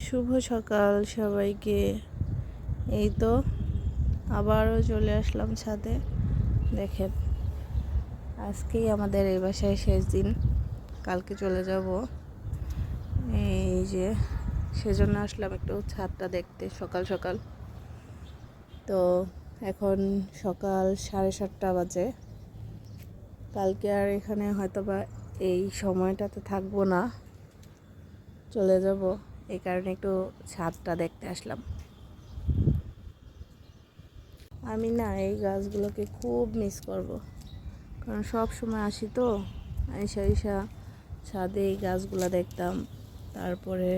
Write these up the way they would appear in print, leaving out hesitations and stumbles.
শুভ সকাল সবাইকে। এই তো আবারও চলে আসলাম ছাদে। দেখেন, আজকেই আমাদের এই বাসায় শেষ দিন, কালকে চলে যাব। এই যে সেজন্য আসলাম একটু ছাদটা দেখতে সকাল সকাল। তো এখন সকাল 7:30 বাজে। কালকে আর এখানে হয়তোবা এই সময়টাতে থাকবো না, চলে যাব। এই কারণে একটু ছাদটা দেখতে আসলাম। আমি না এই গাছগুলোকে খুব মিস করব, কারণ সব সময় আসি তো, আইসা ছাদে এই গাছগুলো দেখতাম। তারপরে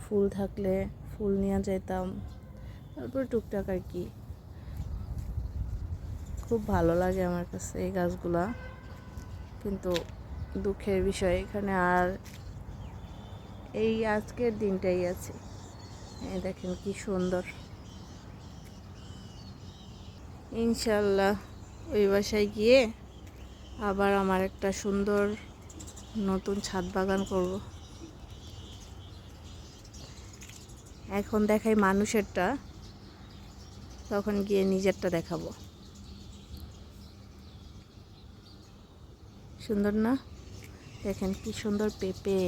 ফুল থাকলে ফুল নিয়ে যেতাম। তারপর টুকটাক আর কি, খুব ভালো লাগে আমার কাছে এই গাছগুলা। কিন্তু দুঃখের বিষয়, এখানে আর এই আজকের দিনটাই আছে। এই দেখেন কি সুন্দর। ইনশাল্লাহ ওই বাসায় গিয়ে আবার আমার একটা সুন্দর নতুন ছাদ বাগান করব। এখন দেখাই মানুষেরটা, তখন গিয়ে নিজেরটা দেখাবো। সুন্দর না? দেখেন কি সুন্দর পেঁপে।